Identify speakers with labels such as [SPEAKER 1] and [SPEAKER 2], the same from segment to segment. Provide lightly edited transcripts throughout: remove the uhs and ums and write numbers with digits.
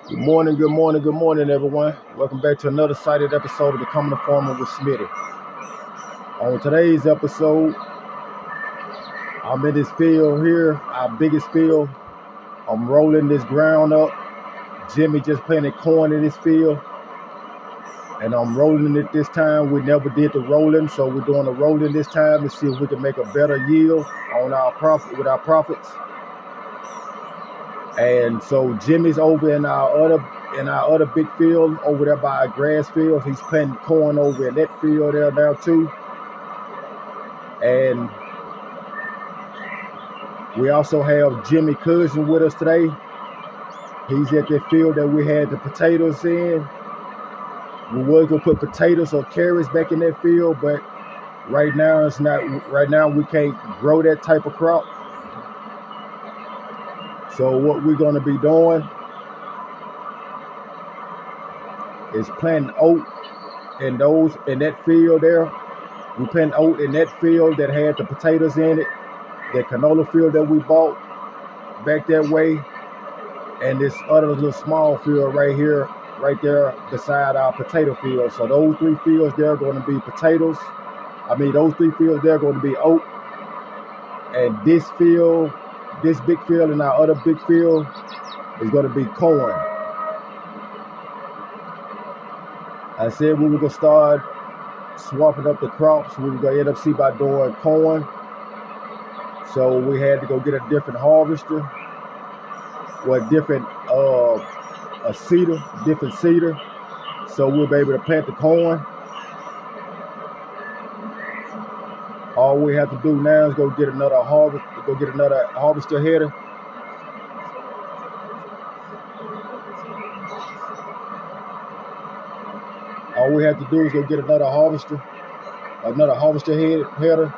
[SPEAKER 1] Good morning, good morning, good morning, everyone. Welcome back to another cited episode of Becoming a Farmer with Smitty. On today's episode, I'm in this field here, our biggest field. I'm rolling this ground up. Jimmy just planted corn in this field, and I'm rolling it this time. We never did the rolling, so we're doing the rolling this time to see if we can make a better yield on our profit with our profits. And so Jimmy's over in our other big field over there by our grass field. He's planting corn over in that field there now too. And we also have Jimmy Cousin with us today. He's at that field that we had the potatoes in. We were gonna put potatoes or carrots back in that field, but right now it's not. Right now we can't grow that type of crop. So what we're gonna be doing is planting oat in that field there. We planted oat in that field that had the potatoes in it. That canola field that we bought back that way, and this other little small field right here, right there beside our potato field. So those three fields there are going to be potatoes. Those three fields there are going to be oat, and this big field and our other big field is going to be corn. I said we were going to start swapping up the crops. We were going to end up by doing corn. So we had to go get a different harvester, different seeder. So we'll be able to plant the corn. All we have to do now is go get another harvester header. All we have to do is go get another harvester header.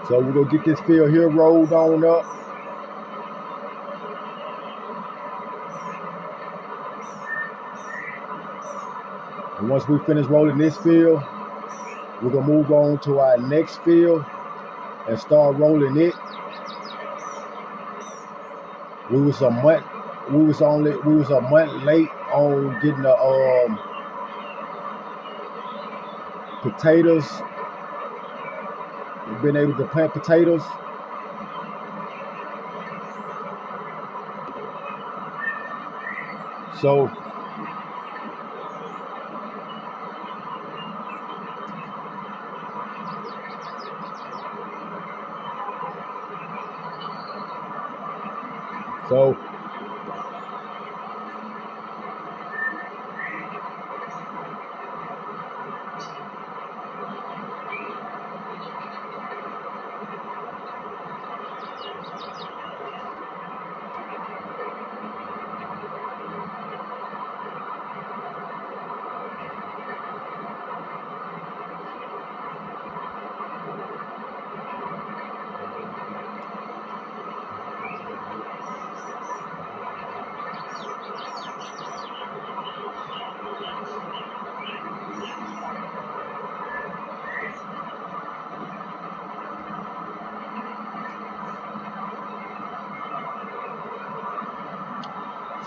[SPEAKER 1] So we're gonna get this field here rolled on up. And once we finish rolling this field, we're gonna move on to our next field and start rolling it. We was a month late on getting the potatoes. We've been able to plant potatoes. So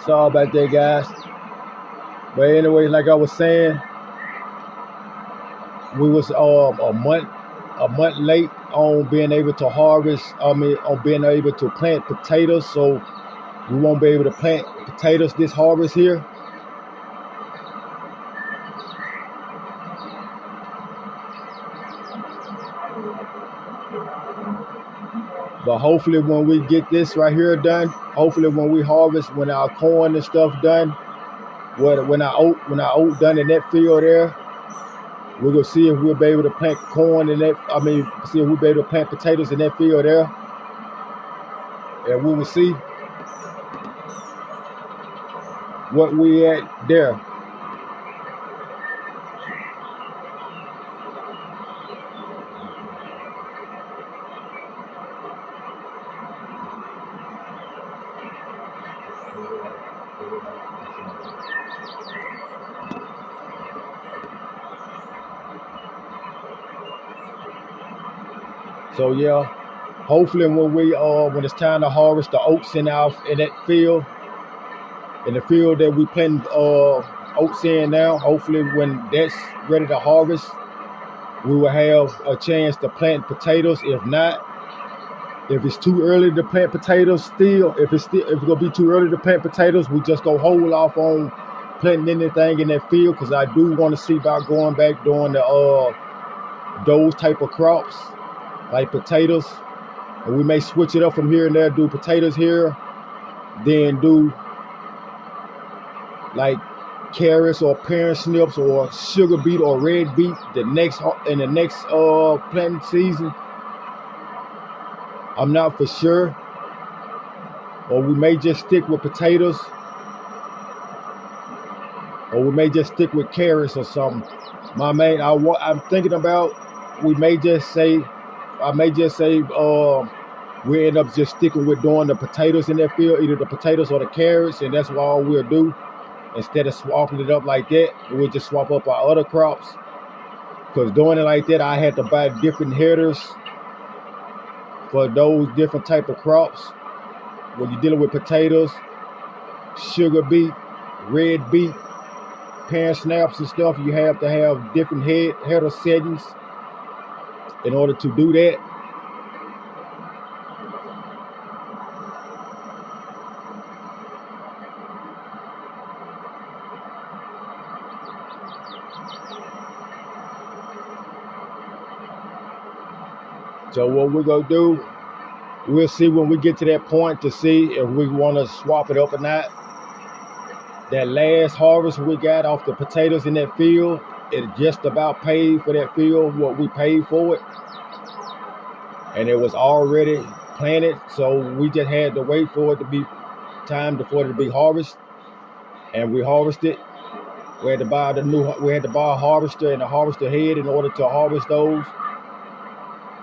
[SPEAKER 1] sorry about that, guys. But anyway, like I was saying, we was a month late on being able to on being able to plant potatoes. So we won't be able to plant potatoes this harvest here. But hopefully when we get this right here done, hopefully when we harvest, when our corn and stuff done, when our oat done in that field there, we're gonna see if we'll be able to plant corn in that. See if we'll be able to plant potatoes in that field there, and we will see what we at there. So yeah, hopefully when it's time to harvest the oats in that field, in the field that we plant oats in now, hopefully when that's ready to harvest, we will have a chance to plant potatoes. If not, if it's too early to plant potatoes, if it's gonna be too early to plant potatoes, we just go hold off on planting anything in that field, because I do want to see about going back doing those type of crops like potatoes, and we may switch it up from here and there, do potatoes here, then do like carrots or parsnips or sugar beet or red beet in the next planting season. I'm not for sure. Or we may just stick with potatoes, or we may just stick with carrots or something. I'm thinking about, I may just say we end up just sticking with doing the potatoes in that field, either the potatoes or the carrots, and that's what all we'll do. Instead of swapping it up like that, we'll just swap up our other crops. Because doing it like that, I had to buy different headers for those different type of crops. When you're dealing with potatoes, sugar beet, red beet, parsnips and stuff, you have to have different header settings in order to do that. So what we're gonna do, we'll see when we get to that point to see if we want to swap it up or not. That last harvest we got off the potatoes in that field, it just about paid for that field what we paid for it, and it was already planted, so we just had to wait for it to be time for it to be harvested, and we harvested. We had to buy a harvester and a harvester head in order to harvest those.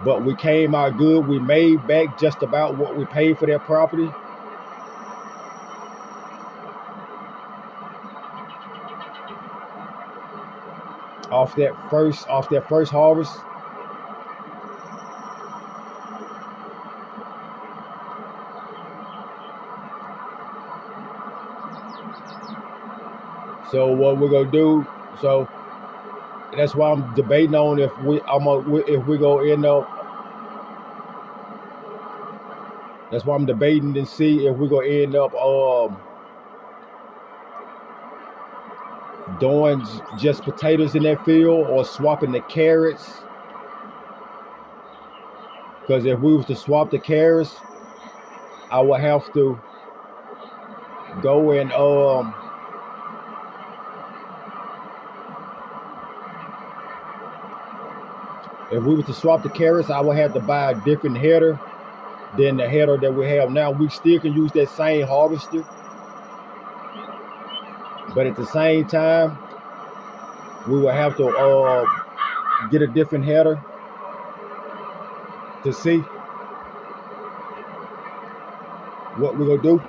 [SPEAKER 1] But we came out good. We made back just about what we paid for that property. Off that first harvest. So what we're gonna do, so that's why I'm debating on if we're gonna end up. That's why I'm debating to see if we're gonna end up doing just potatoes in that field or swapping the carrots. Because if we was to swap the carrots, I would have to go and if we was to swap the carrots, I would have to buy a different header than the header that we have now. We still can use that same harvester, but at the same time, we will have to get a different header to see what we're gonna do.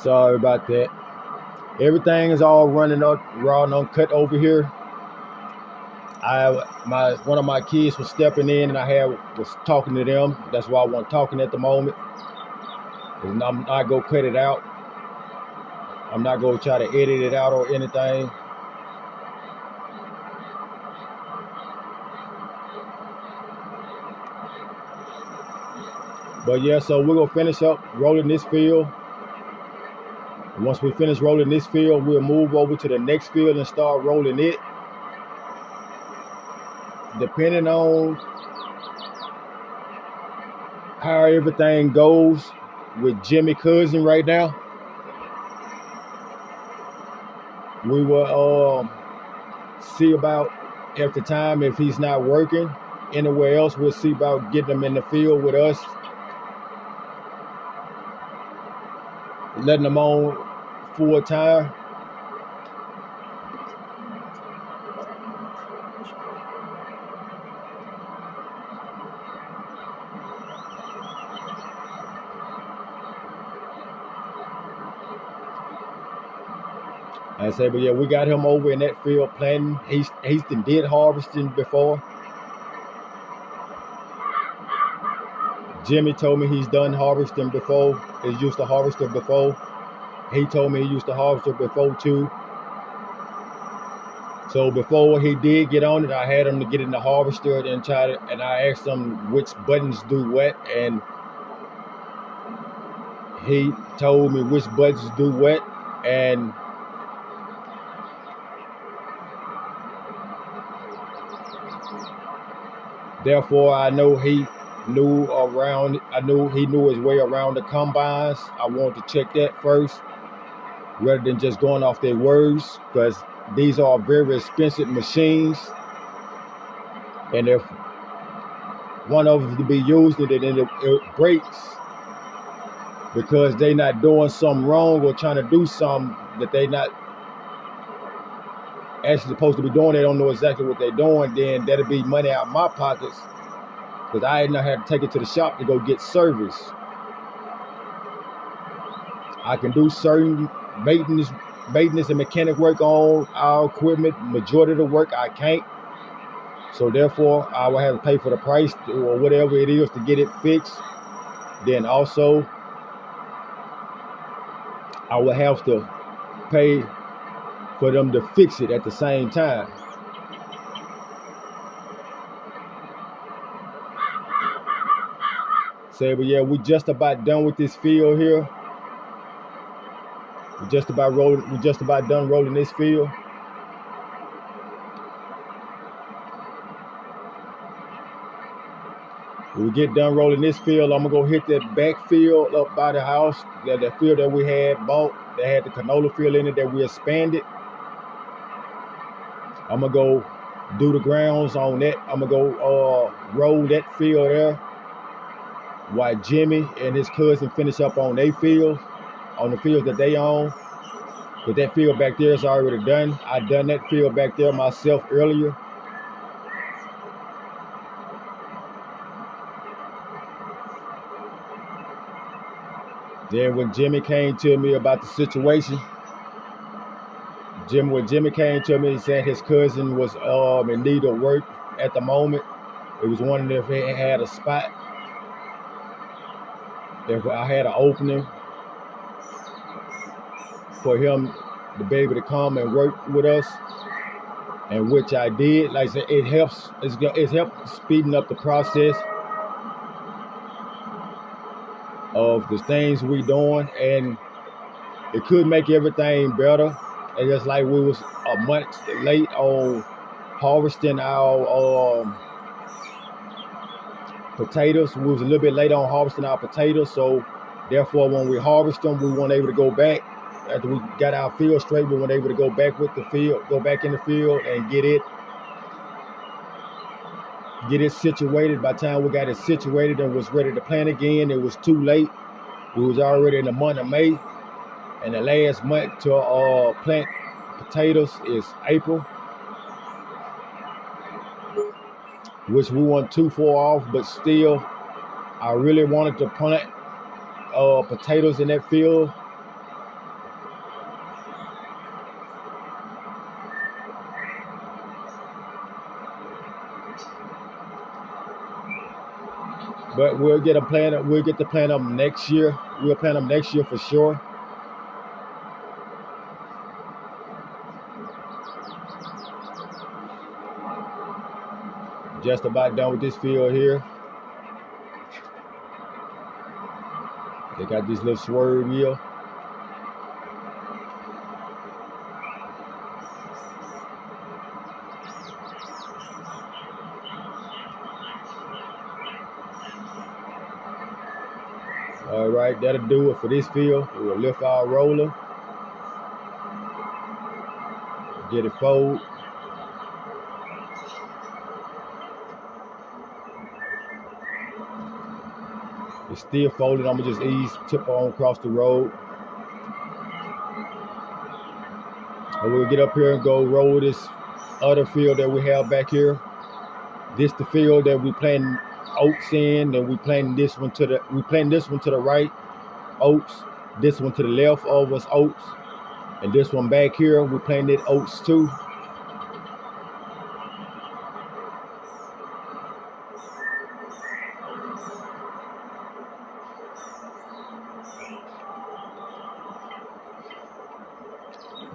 [SPEAKER 1] Sorry about that. Everything is all running up raw and uncut over here. One of my kids was stepping in, and I was talking to them. That's why I wasn't talking at the moment. I'm not gonna cut it out. I'm not gonna try to edit it out or anything. But yeah, so we're gonna finish up rolling this field. Once we finish rolling this field, we'll move over to the next field and start rolling it. Depending on how everything goes, with Jimmy Cousin right now. We will see about at the time if he's not working anywhere else. We'll see about getting him in the field with us, letting him on full time. I say, but yeah, we got him over in that field planting. He's did harvesting before. Jimmy told me he's done harvesting before. He's used to harvester before. He told me he used to harvester before too. So before he did get on it, I had him to get in the harvester and and I asked him which buttons do what, and he told me which buttons do what, and therefore I know he knew his way around the combines. I wanted to check that first rather than just going off their words, because these are very expensive machines, and if one of them to be used and it breaks because they not doing something wrong or trying to do something that they not actually supposed to be doing, they don't know exactly what they're doing, then that'll be money out of my pockets, because I didn't have to take it to the shop to go get service. I can do certain maintenance and mechanic work on our equipment. Majority of the work I can't. So therefore, I will have to pay for the price or whatever it is to get it fixed. Then also, I will have to pay for them to fix it at the same time. Say, but yeah, we just about done with this field here. We're just about done rolling this field. When we get done rolling this field, I'm gonna go hit that back field up by the house, that field that we had bought, that had the canola field in it that we expanded. I'm gonna go do the grounds on that. I'm gonna go roll that field there while Jimmy and his cousin finish up on their field, on the fields that they own. But that field back there is already done. I done that field back there myself earlier. Then when Jimmy came to me about the situation, when Jimmy came to me, he said his cousin was in need of work at the moment. It was wondering if he had a spot, if I had an opening for him to be able to come and work with us, and which I did. Like I said, it helps speeding up the process of the things we doing, and it could make everything better. And just like we was a month late on harvesting our potatoes, we was a little bit late on harvesting our potatoes, so therefore when we harvest them, we weren't able to go back. After we got our field straight, we weren't able to go back in the field and get it situated. By the time we got it situated and was ready to plant again, it was too late. We was already in the month of May, and the last month to plant potatoes is April, which we weren't too far off, but still, I really wanted to plant potatoes in that field. But we'll get to plant them next year. We'll plant them next year for sure. Just about done with this field here. They got this little swerve wheel. All right, that'll do it for this field. We'll lift our roller, get it fold. It's still folded. I'm gonna just ease tip on across the road. And we'll get up here and go roll this other field that we have back here. This the field that we planting oats in, and we planting this one to the right, oats. This one to the left of us, oats. And this one back here, we planted oats too.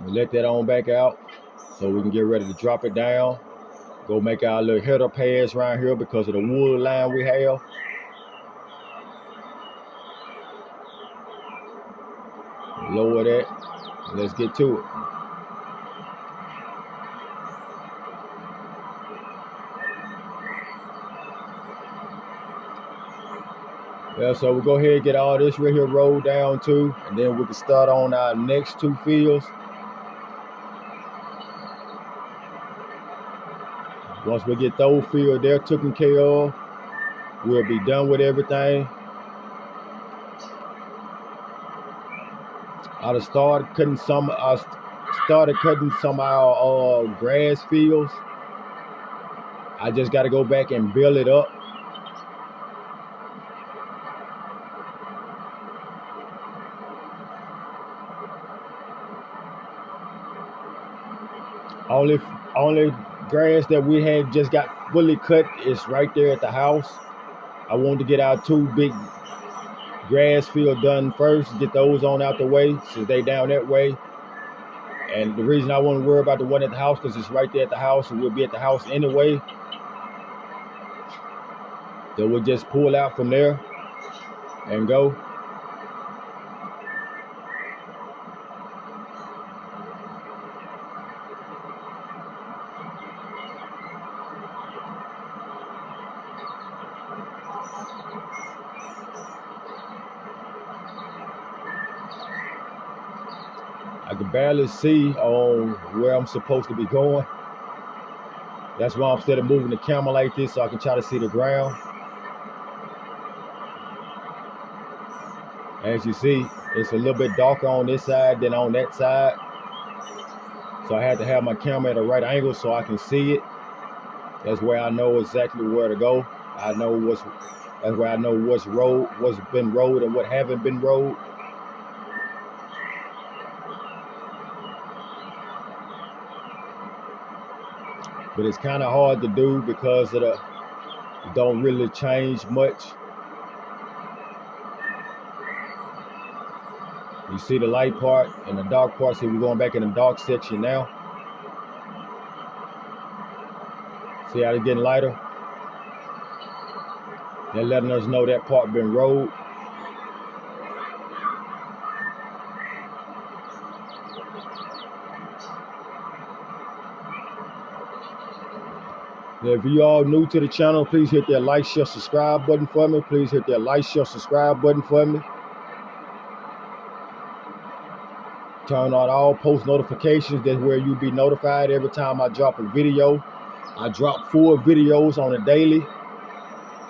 [SPEAKER 1] Let that on back out so we can get ready to drop it down. Go make our little header pads around here because of the wood line we have. Lower that. Let's get to it. Yeah, so we'll go ahead and get all this right here rolled down too, and then we can start on our next two fields. Once we get those fields there taken care of, we'll be done with everything. I started cutting some of our grass fields. I just got to go back and build it up. Only grass that we had just got fully cut is right there at the house. I wanted to get our two big grass field done first, get those on out the way since they down that way. And the reason I want to worry about the one at the house because it's right there at the house and we'll be at the house anyway. So we'll just pull out from there and go. I can barely see on where I'm supposed to be going. That's why I'm instead of moving the camera like this so I can try to see the ground. As you see, it's a little bit darker on this side than on that side. So I had to have my camera at a right angle so I can see it. That's where I know exactly where to go. That's where I know what's been rode and what haven't been rode. But it's kind of hard to do because it don't really change much. You see the light part and the dark part. See, we're going back in the dark section now. See how it's getting lighter? They're letting us know that part been rode. If you all new to the channel, please hit that like, share, subscribe button for me. Please hit that like, share, subscribe button for me. Turn on all post notifications. That's where you'll be notified every time I drop a video. I drop 4 videos on a daily.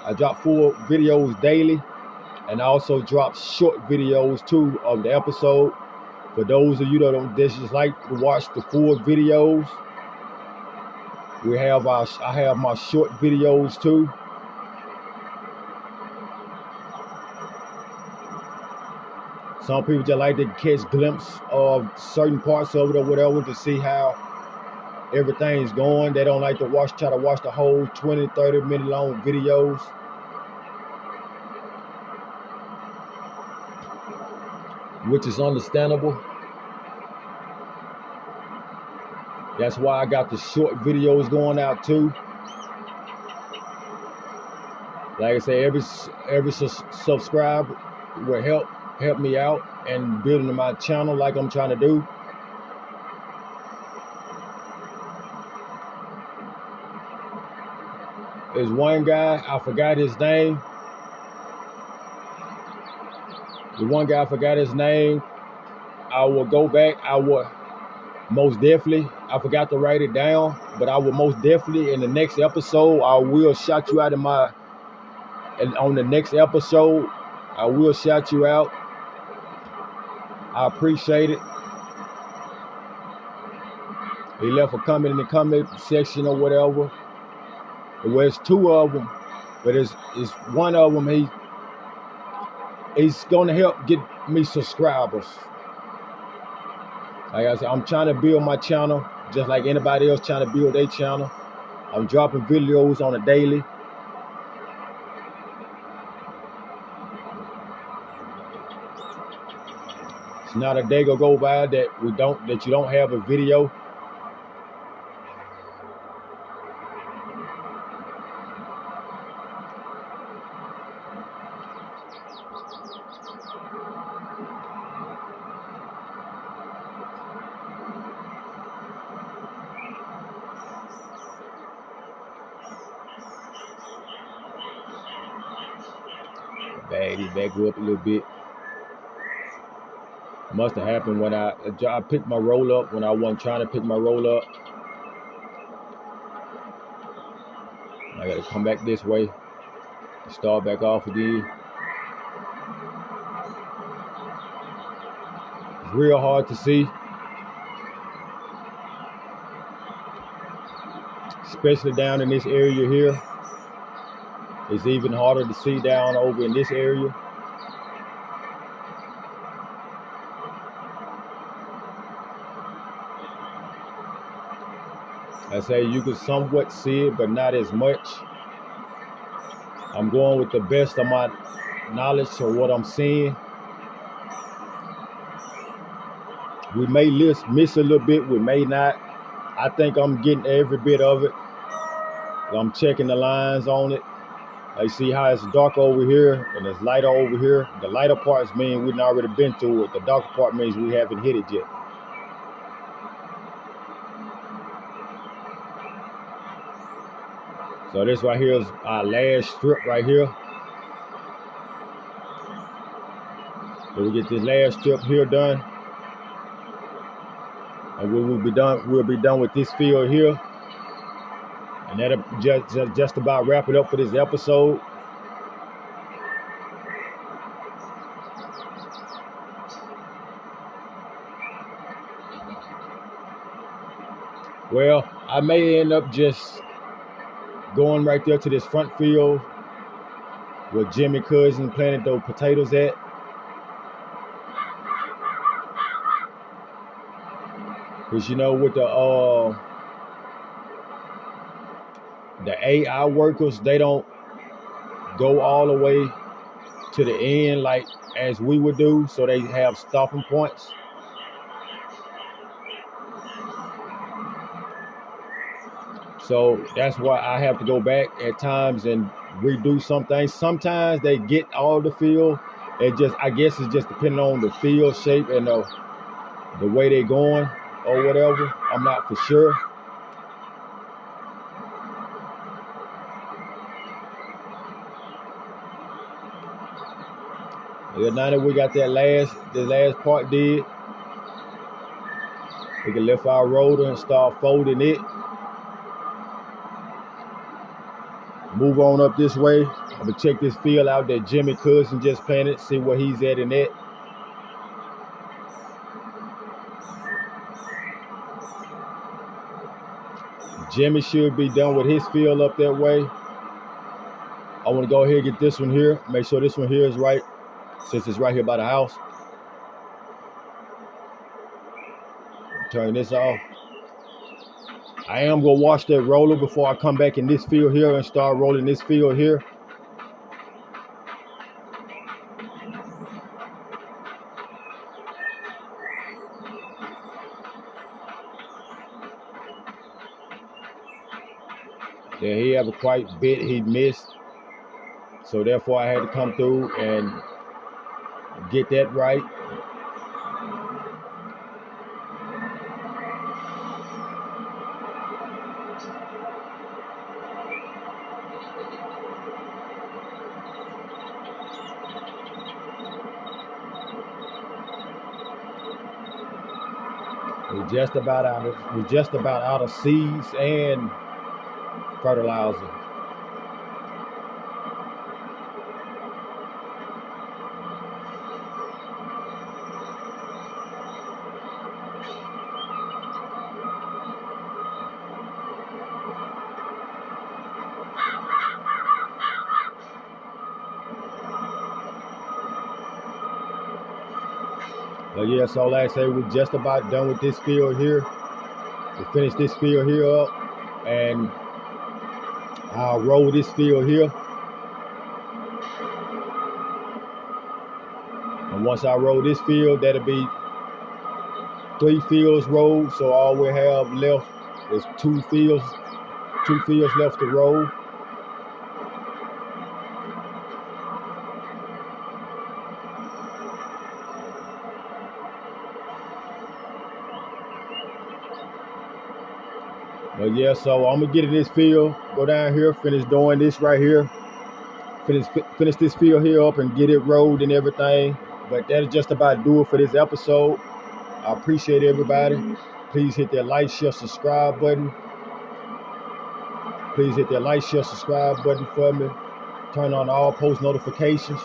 [SPEAKER 1] I drop 4 videos daily. And I also drop short videos too of the episode. For those of you that don't just like to watch the full videos, I have my short videos too. Some people just like to catch glimpses of certain parts of it or whatever to see how everything's going. They don't like to try to watch the whole 20, 30 minute long videos. Which is understandable. That's why I got the short videos going out too. Like I say, every subscribe will help me out and building my channel like I'm trying to do. There's one guy, I forgot his name. The one guy, I forgot his name. I will go back. I will most definitely, I forgot to write it down, but I will most definitely in the next episode, I will shout you out and on the next episode, I will shout you out. I appreciate it. He left a comment in the comment section or whatever. Well, it's two of them, but it's one of them. He's gonna help get me subscribers. Like I said, I'm trying to build my channel just like anybody else trying to build their channel. I'm dropping videos on a daily. It's not a day go by that you don't have a video. Back up a little bit. Must have happened when I picked my roll up when I wasn't trying to pick my roll up. I got to come back this way, start back off again. It's real hard to see, especially down in this area here. It's even harder to see down over in this area. I say you can somewhat see it, but not as much. I'm going with the best of my knowledge of what I'm seeing. We may miss a little bit, we may not. I think I'm getting every bit of it. I'm checking the lines on it. I see how it's dark over here and it's lighter over here. The lighter parts mean we've already been through it. The darker part means we haven't hit it yet. So this right here is our last strip right here. So we get this last strip here done. And we'll be done with this field here. And that'll just about wrap it up for this episode. Well, I may end up just going right there to this front field where Jimmy Cousin planted those potatoes at. Because you know, with the AI workers, they don't go all the way to the end like as we would do, so they have stopping points. So that's why I have to go back at times and redo some things. Sometimes they get all the field. I guess it's just depending on the field shape and the way they're going or whatever. I'm not for sure. Now that we got the last part did, we can lift our rotor and start folding it. Move on up this way. I'm gonna check this field out that Jimmy Cousin just planted, see where he's at in it. Jimmy should be done with his field up that way. I want to go ahead and get this one here. Make sure this one here is right, since it's right here by the house. Turn this off. I am going to wash that roller before I come back in this field here and start rolling this field here. Yeah, he have a quite bit he missed. So therefore I had to come through and get that right. We're just about out of seeds and fertilizer. But yeah, so like I say, we're just about done with this field here. We finish this field here up, and I'll roll this field here. And once I roll this field, that'll be 3 fields rolled. So all we have left is 2 fields left to roll. But yeah, so I'm gonna get in this field, go down here, finish doing this right here, finish this field here up and get it rolled and everything. But that'll just about do it for this episode. I appreciate everybody. Please hit that like, share, subscribe button. Please hit that like, share, subscribe button for me. Turn on all post notifications.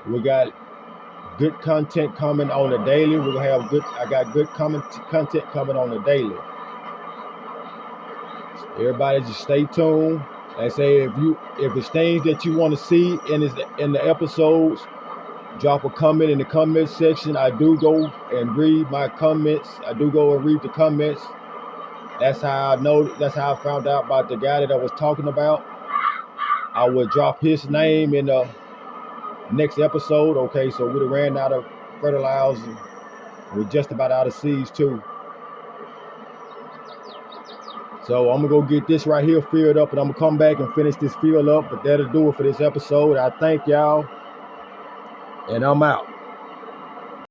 [SPEAKER 1] We got good content coming on the daily. We're gonna have I got good content coming on the daily. Everybody just stay tuned. Like I say, if it's things that you want to see in the episodes, drop a comment in the comment section. I do go and read my comments. I do go and read the comments. That's how I found out about the guy that I was talking about. I will drop his name in the next episode. Okay, so we ran out of fertilizer. We're just about out of seeds too. So I'm gonna go get this right here filled up, and I'm gonna come back and finish this field up. But that'll do it for this episode. I thank y'all, and I'm out.